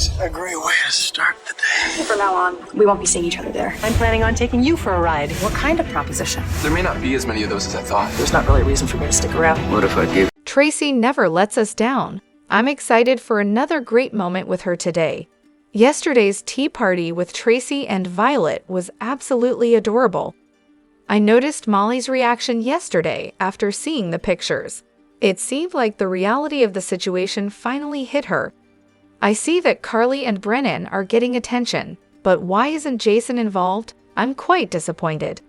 It's a great way to start the day. From now on, we won't be seeing each other there. I'm planning on taking you for a ride. What kind of proposition? There may not be as many of those as I thought. There's not really a reason for me to stick around. What if I gave? Tracy never lets us down. I'm excited for another great moment with her today. Yesterday's tea party with Tracy and Violet was absolutely adorable. I noticed Molly's reaction yesterday after seeing the pictures. It seemed like the reality of the situation finally hit her. I see that Carly and Brennen are getting attention, but why isn't Jason involved? I'm quite disappointed.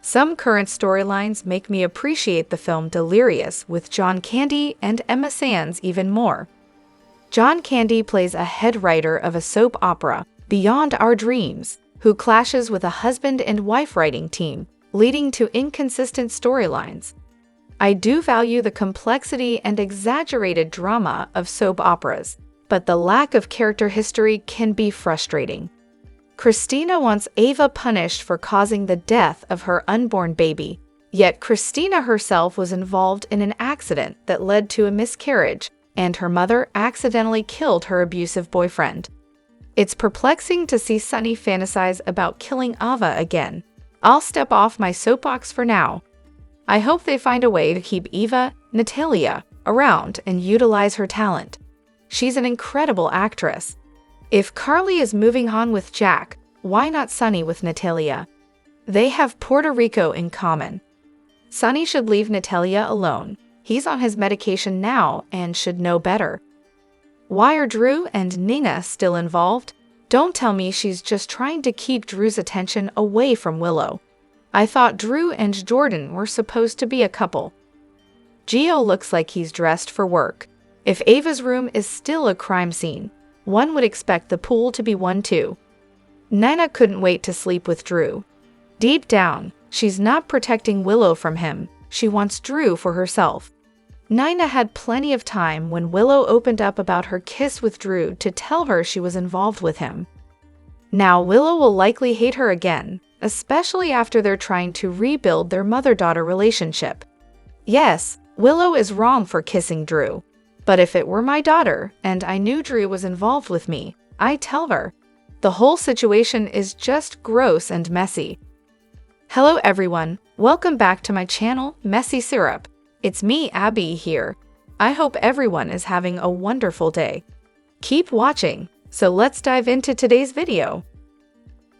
Some current storylines make me appreciate the film Delirious with John Candy and Emma Sands even more. John Candy plays a head writer of a soap opera, Beyond Our Dreams, who clashes with a husband and wife writing team, leading to inconsistent storylines. I do value the complexity and exaggerated drama of soap operas, but the lack of character history can be frustrating. Christina wants Ava punished for causing the death of her unborn baby, yet Christina herself was involved in an accident that led to a miscarriage, and her mother accidentally killed her abusive boyfriend. It's perplexing to see Sonny fantasize about killing Ava again. I'll step off my soapbox for now. I hope they find a way to keep Eva, Natalia, around and utilize her talent. She's an incredible actress. If Carly is moving on with Jack, why not Sonny with Natalia? They have Puerto Rico in common. Sonny should leave Natalia alone. He's on his medication now and should know better. Why are Drew and Nina still involved? Don't tell me she's just trying to keep Drew's attention away from Willow. I thought Drew and Jordan were supposed to be a couple. Gio looks like he's dressed for work. If Ava's room is still a crime scene, one would expect the pool to be one too. Nina couldn't wait to sleep with Drew. Deep down, she's not protecting Willow from him. She wants Drew for herself. Nina had plenty of time when Willow opened up about her kiss with Drew to tell her she was involved with him. Now Willow will likely hate her again, especially after they're trying to rebuild their mother-daughter relationship. Yes, Willow is wrong for kissing Drew. But if it were my daughter and I knew Drew was involved with me, I'd tell her. The whole situation is just gross and messy. Hello everyone, welcome back to my channel, Messy Syrup. It's me, Abby, here. I hope everyone is having a wonderful day. Keep watching, so let's dive into today's video.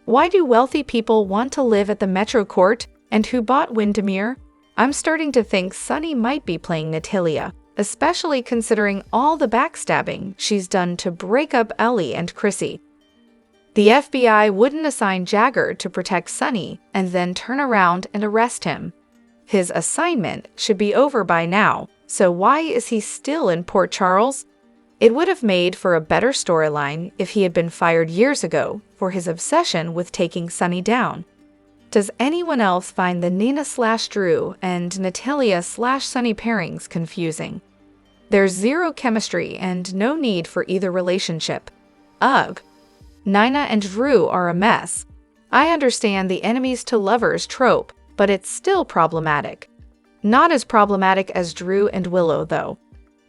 Why do wealthy people want to live at the Metro Court, and who bought Windermere? I'm starting to think Sonny might be playing Natalia, especially considering all the backstabbing she's done to break up Ellie and Chrissy. The FBI wouldn't assign Jagger to protect Sonny and then turn around and arrest him. His assignment should be over by now, so why is he still in Port Charles? It would have made for a better storyline if he had been fired years ago for his obsession with taking Sonny down. Does anyone else find the Nina/Drew and Natalia/Sonny pairings confusing? There's zero chemistry and no need for either relationship. Ugh. Nina and Drew are a mess. I understand the enemies to lovers trope, but it's still problematic. Not as problematic as Drew and Willow, though.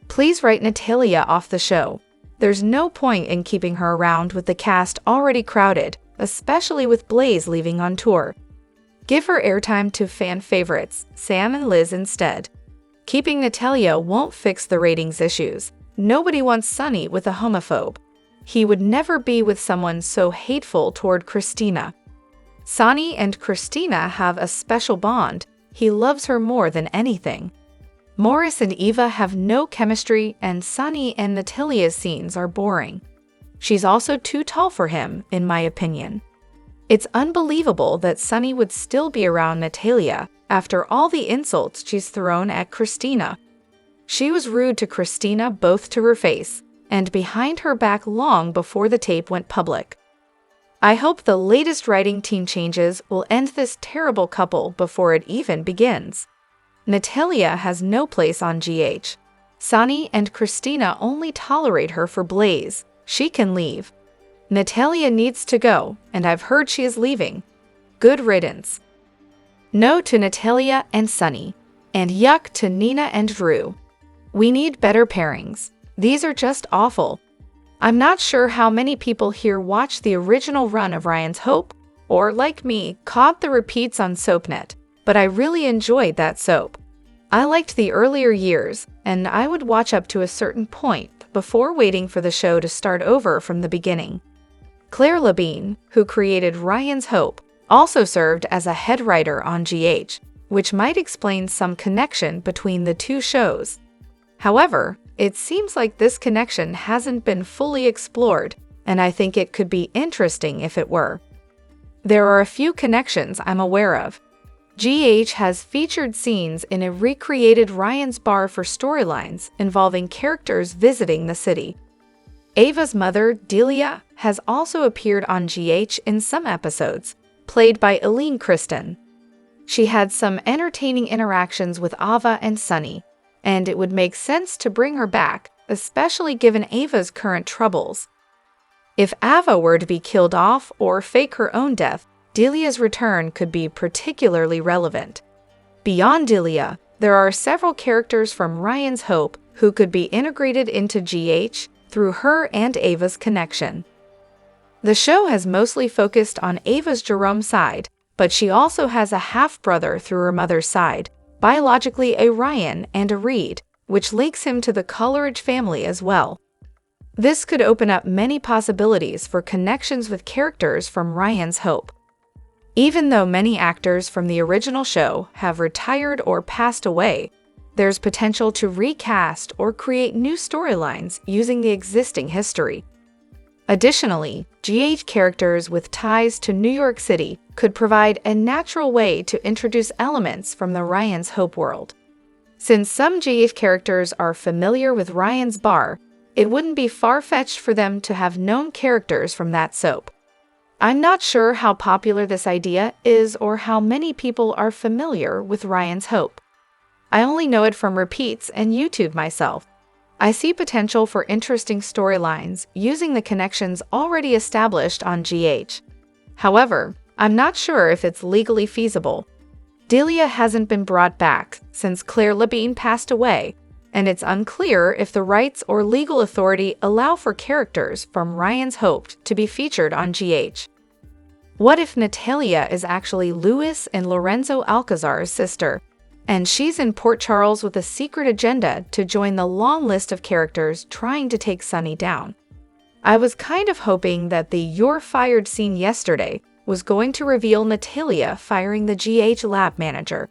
Please write Natalia off the show. There's no point in keeping her around with the cast already crowded, especially with Blaze leaving on tour. Give her airtime to fan favorites, Sam and Liz, instead. Keeping Natalia won't fix the ratings issues. Nobody wants Sonny with a homophobe. He would never be with someone so hateful toward Christina. Sonny and Christina have a special bond. He loves her more than anything. Morris and Eva have no chemistry, and Sonny and Natalia's scenes are boring. She's also too tall for him, in my opinion. It's unbelievable that Sonny would still be around Natalia after all the insults she's thrown at Christina. She was rude to Christina both to her face and behind her back long before the tape went public. I hope the latest writing team changes will end this terrible couple before it even begins. Natalia has no place on GH. Sonny and Christina only tolerate her for Blaze. She can leave. Natalia needs to go, and I've heard she is leaving. Good riddance. No to Natalia and Sonny, and yuck to Nina and Drew. We need better pairings. These are just awful. I'm not sure how many people here watched the original run of Ryan's Hope, or like me, caught the repeats on SoapNet, but I really enjoyed that soap. I liked the earlier years, and I would watch up to a certain point before waiting for the show to start over from the beginning. Claire Labine, who created Ryan's Hope, also served as a head writer on GH, which might explain some connection between the two shows. However, it seems like this connection hasn't been fully explored, and I think it could be interesting if it were. There are a few connections I'm aware of. GH has featured scenes in a recreated Ryan's bar for storylines involving characters visiting the city. Ava's mother, Delia, has also appeared on GH in some episodes, played by Eileen Kristen. She had some entertaining interactions with Ava and Sonny, and it would make sense to bring her back, especially given Ava's current troubles. If Ava were to be killed off or fake her own death, Delia's return could be particularly relevant. Beyond Delia, there are several characters from Ryan's Hope who could be integrated into GH through her and Ava's connection. The show has mostly focused on Ava's Jerome side, but she also has a half-brother through her mother's side, biologically a Ryan and a Reed, which links him to the Coleridge family as well. This could open up many possibilities for connections with characters from Ryan's Hope. Even though many actors from the original show have retired or passed away, there's potential to recast or create new storylines using the existing history. Additionally, GH characters with ties to New York City could provide a natural way to introduce elements from the Ryan's Hope world. Since some GH characters are familiar with Ryan's bar, it wouldn't be far-fetched for them to have known characters from that soap. I'm not sure how popular this idea is or how many people are familiar with Ryan's Hope. I only know it from repeats and YouTube myself. I see potential for interesting storylines using the connections already established on GH. However, I'm not sure if it's legally feasible. Delia hasn't been brought back since Claire Labine passed away, and it's unclear if the rights or legal authority allow for characters from Ryan's Hope to be featured on GH. What if Natalia is actually Louis and Lorenzo Alcazar's sister, and she's in Port Charles with a secret agenda to join the long list of characters trying to take Sonny down? I was kind of hoping that the "you're fired" scene yesterday was going to reveal Natalia firing the GH lab manager.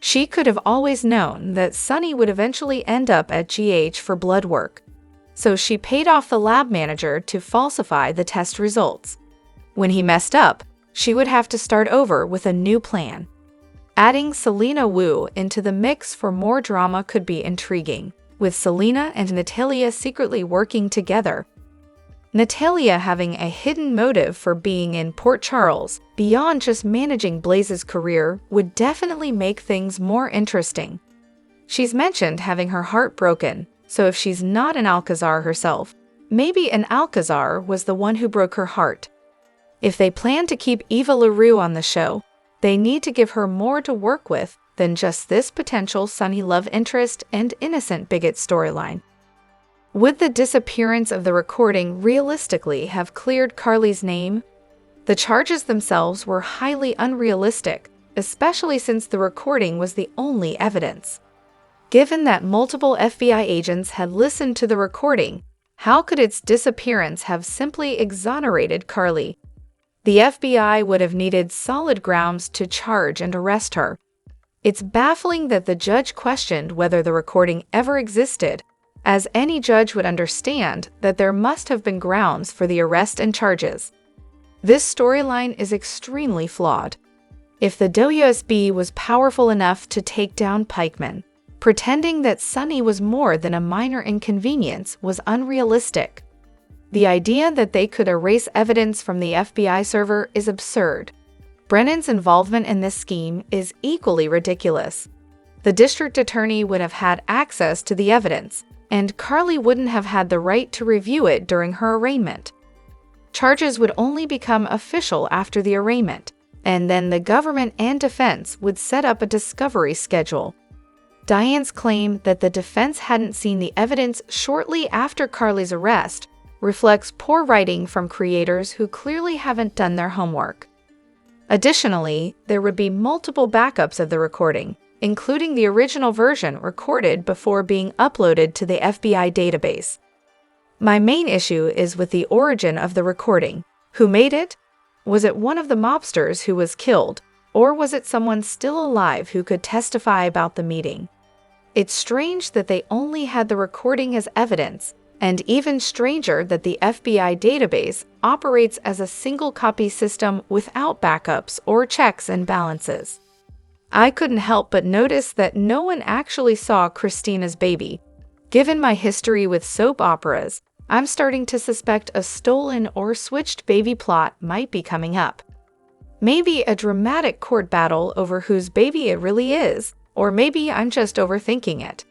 She could have always known that Sonny would eventually end up at GH for blood work, so she paid off the lab manager to falsify the test results. When he messed up, she would have to start over with a new plan. Adding Selena Wu into the mix for more drama could be intriguing, with Selena and Natalia secretly working together. Natalia having a hidden motive for being in Port Charles, beyond just managing Blaze's career, would definitely make things more interesting. She's mentioned having her heart broken, so if she's not an Alcazar herself, maybe an Alcazar was the one who broke her heart. If they plan to keep Eva LaRue on the show, they need to give her more to work with than just this potential Sonny love interest and innocent bigot storyline. Would the disappearance of the recording realistically have cleared Carly's name? The charges themselves were highly unrealistic, especially since the recording was the only evidence. Given that multiple FBI agents had listened to the recording, how could its disappearance have simply exonerated Carly? The FBI would have needed solid grounds to charge and arrest her. It's baffling that the judge questioned whether the recording ever existed, as any judge would understand that there must have been grounds for the arrest and charges. This storyline is extremely flawed. If the WSB was powerful enough to take down Pikeman, pretending that Sonny was more than a minor inconvenience was unrealistic. The idea that they could erase evidence from the FBI server is absurd. Brennen's involvement in this scheme is equally ridiculous. The district attorney would have had access to the evidence, and Carly wouldn't have had the right to review it during her arraignment. Charges would only become official after the arraignment, and then the government and defense would set up a discovery schedule. Diane's claim that the defense hadn't seen the evidence shortly after Carly's arrest reflects poor writing from creators who clearly haven't done their homework. Additionally, there would be multiple backups of the recording, including the original version recorded before being uploaded to the FBI database. My main issue is with the origin of the recording. Who made it? Was it one of the mobsters who was killed, or was it someone still alive who could testify about the meeting? It's strange that they only had the recording as evidence, and even stranger that the FBI database operates as a single-copy system without backups or checks and balances. I couldn't help but notice that no one actually saw Christina's baby. Given my history with soap operas, I'm starting to suspect a stolen or switched baby plot might be coming up. Maybe a dramatic court battle over whose baby it really is, or maybe I'm just overthinking it.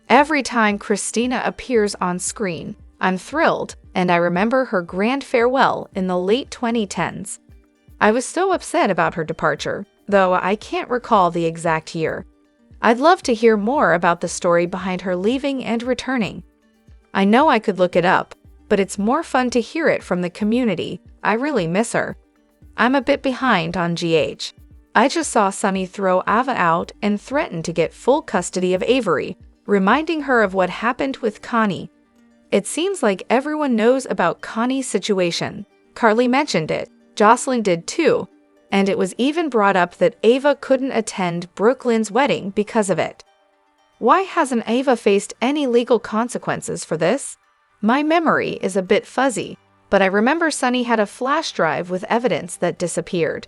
Every time Christina appears on screen, I'm thrilled, and I remember her grand farewell in the late 2010s. I was so upset about her departure, though I can't recall the exact year. I'd love to hear more about the story behind her leaving and returning. I know I could look it up, but it's more fun to hear it from the community. I really miss her. I'm a bit behind on GH. I just saw Sonny throw Ava out and threaten to get full custody of Avery, reminding her of what happened with Connie. It seems like everyone knows about Connie's situation. Carly mentioned it, Jocelyn did too, and it was even brought up that Ava couldn't attend Brooklyn's wedding because of it. Why hasn't Ava faced any legal consequences for this? My memory is a bit fuzzy, but I remember Sonny had a flash drive with evidence that disappeared.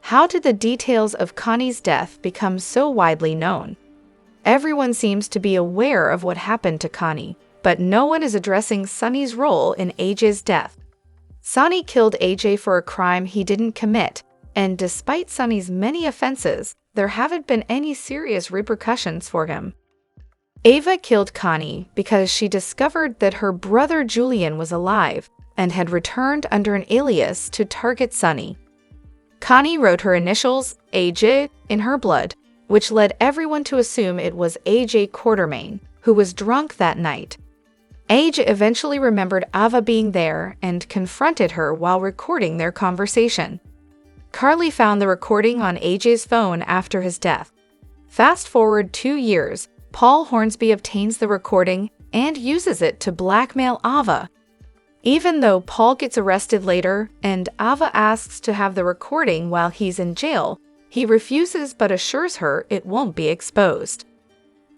How did the details of Connie's death become so widely known? Everyone seems to be aware of what happened to Connie, but no one is addressing Sonny's role in AJ's death. Sonny killed AJ for a crime he didn't commit, and despite Sonny's many offenses, there haven't been any serious repercussions for him. Ava killed Connie because she discovered that her brother Julian was alive and had returned under an alias to target Sonny. Connie wrote her initials, AJ, in her blood, which led everyone to assume it was AJ Quartermain, who was drunk that night. AJ eventually remembered Ava being there and confronted her while recording their conversation. Carly found the recording on AJ's phone after his death. Fast forward 2 years, Paul Hornsby obtains the recording and uses it to blackmail Ava. Even though Paul gets arrested later and Ava asks to have the recording while he's in jail, he refuses but assures her it won't be exposed.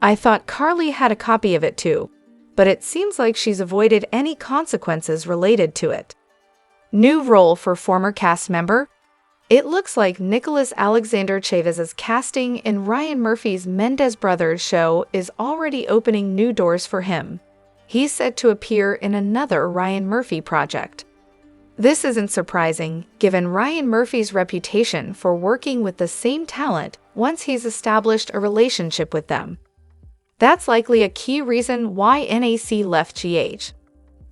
I thought Carly had a copy of it too, but it seems like she's avoided any consequences related to it. New role for former cast member? It looks like Nicholas Alexander Chavez's casting in Ryan Murphy's Mendez Brothers show is already opening new doors for him. He's set to appear in another Ryan Murphy project. This isn't surprising, given Ryan Murphy's reputation for working with the same talent once he's established a relationship with them. That's likely a key reason why NAC left GH.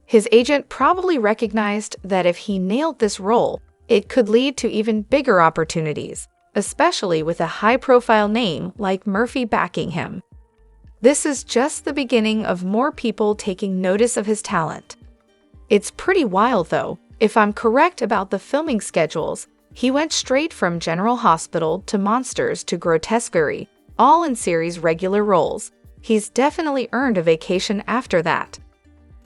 His agent probably recognized that if he nailed this role, it could lead to even bigger opportunities, especially with a high-profile name like Murphy backing him. This is just the beginning of more people taking notice of his talent. It's pretty wild, though. If I'm correct about the filming schedules, he went straight from General Hospital to Monsters to Grotesquerie, all in series regular roles. He's definitely earned a vacation after that.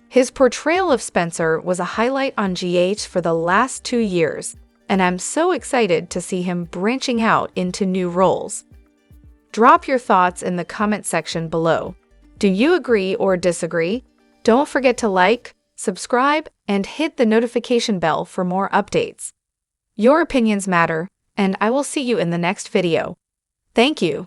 His portrayal of Spencer was a highlight on GH for the last 2 years, and I'm so excited to see him branching out into new roles. Drop your thoughts in the comment section below. Do you agree or disagree? Don't forget to like, subscribe, and hit the notification bell for more updates. Your opinions matter, and I will see you in the next video. Thank you.